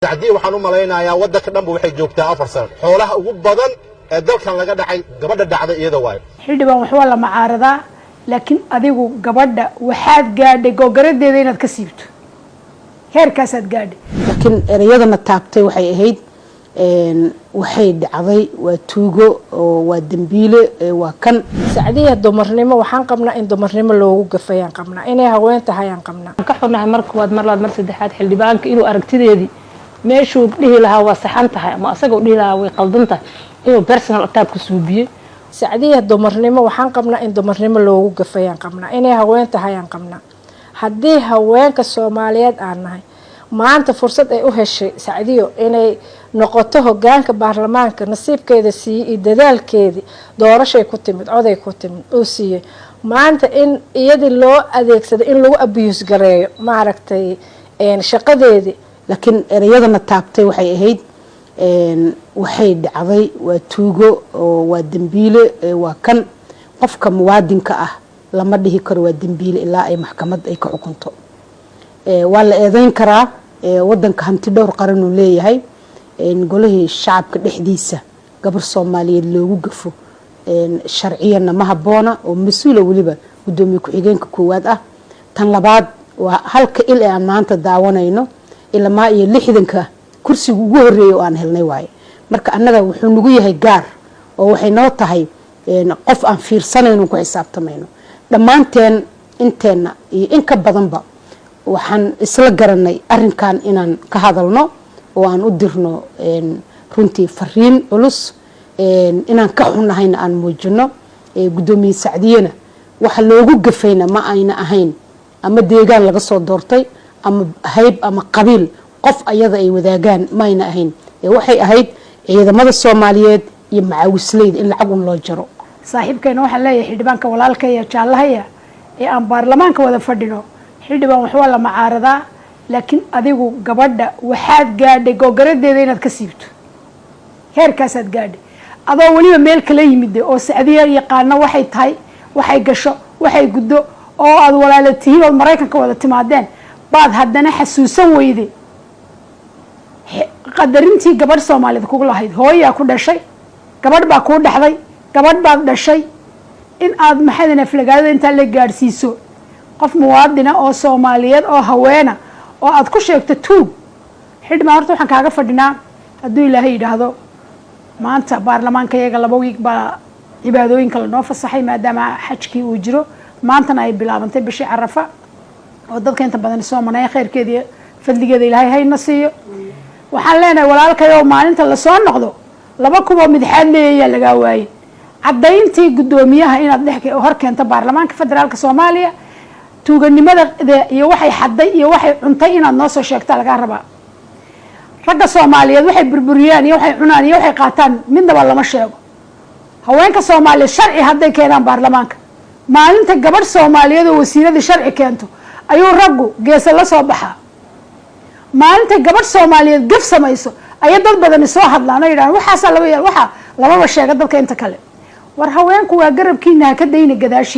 sacdii waxaan u malaynayaa waddanka dhanba waxay joogtaa 4 sano xoolaha ugu badan ee dalkan laga dhacay gabadha dhacday iyada waay xildhibaan wax wala macaarada laakiin adigu gabadha waxaad gaadhay gogaradeeda inaad ka siibto heerkaas aad gaadhay laakiin erayadana taabtay waxay ahayd waxay dhacday waa tuugo oo waa dambiile waa kan sacdiya dumarnimo waxaan qabnaa in dumarnimo loogu gafayaan qabnaa inay haween tahay aan qabnaa ka xunahay markoood mar labaad mar saddexaad xildhibaanka inuu aragtideedii meeshuu dhihi lahaa waa saxan tahay ama asagoo dhihi lahaa way qaldan tahay inuu personal attack ku suubiye sacdiya dumarnimo waxaan qabnaa in dumarnimo loogu gafayaan qabnaa inay haween tahay aan qabnaa haddii haweenka Soomaaliyeed aan nahay maanta fursad ay u heshay sacdiyo inay noqoto hoggaanka baarlamaanka nasiibkeeda siiyay dadaalkeedii doorashay ku timid oday ku timid oo siiyay maanta in iyadii loo adeegsado in lagu abuse gareeyo ma aragtay shaqadeedii laakiin erayadana taabtay waxay ahayd waxay dhacday waa tuugo oo waa dambiile waa kan qofka muwaadinka ah lama dhihi karo waa dambiile ilaa ay maxkamad ay ka xukunto waa la eedeyn karaa wadanka hanti dhowr qaran uu leeyahay golihii shacabka dhexdiisa gabar Soomaaliyeed loogu gafo sharciyana ma haboona oo mas'uul waliba gudoomiye ku-xigeenka koowaad ah tan labaad waa halka il aan maanta daawanayno ilaa iyo 60ka kursiga ugu horeeyay oo aan helnay waay marka annaga wuxuu nagu yahay gaar oo waxay noo tahay qof aan fiirsanayno ku xisaabtamayno dhamaanteen inteena iyo in ka badanba waxaan isla garanay arrinkan inaan ka hadalno oo aan u dirno runtii fariin culus inaan ka xunahayna aan muujino gudoomiye Sacdiyana waxa loogu gafayna ma ayna ahayn ama deegaan laga soo doortay ama hayb ama qabiil qof ayada ay wadaagaan ma ayna ahayn waxay ahayd ciidamada Soomaaliyeed iyo macaawisleyda in lacag loo jaro saaxiibkeena waxa leeyahay xildhibaanka walaalka iyo jaalahaya ee aan baarlamaanka wada fadhino xildhibaan wax wala macaarada laakiin adigu gabadha waxaad gaadhay gogaradeeda inaad ka siibto heerkaas aad gaadhay adoo waliba meel kala yimid oo Sacdiya yaqaan waxay tahay waxay gasho waxay guddo oo aad walaalatihiin oo Mareykanka wada timaadeen baad haddana xasuusan weyday qadarintii gabadh Soomaaliyeed kugu lahayd hooyaa ku dhashay gabadh baa ku dhaxday gabadh baad dhashay in aad maxadina flagaada inta la gaarsiiso qof muwaadina oo Soomaaliyeed oo haweena oo aad ku sheegto tuug xidhma horta waxaan kaaga fadhinaa hadduu Ilaahay yiraahdo maanta baarlamaanka iyaga 2 week baa cibaadooyinka la noo fasaxay maadaama xajkii uu jiro maantana ay bilaabantay bishii Carafa oo dadka inta badan Soomaaliya khayrkeedii fadligeeda Ilaahay hayna siiyo waxaan leenahay walaalkayo maalinta la soo noqdo 2 kuba midxaad leeyahay laga waayay cadayntii gudoomiyaha inaad dhexkay hor keento baarlamaanka federaalka Soomaaliya tuuganimada iyo waxay xaday iyo waxay cuntay inaad noo soo sheegto laga rabaa ragga Soomaaliyeed waxay burburiyaan iyo waxay cunaan iyo waxay qaataan midnaba lama sheego haweenka Soomaaliyeed sharci haday keenaan baarlamaanka maalinta gabadh Soomaaliyeed oo wasiirada sharci keento ayuu raggu geesa la soo baxaa maalinta gabadh Soomaaliyeed gaf samayso ay dad badan soo hadlaan ay yiraahdaan waxa laba sheega dadka inta kale war haweenku waa garabkiina ka dayna gadaashi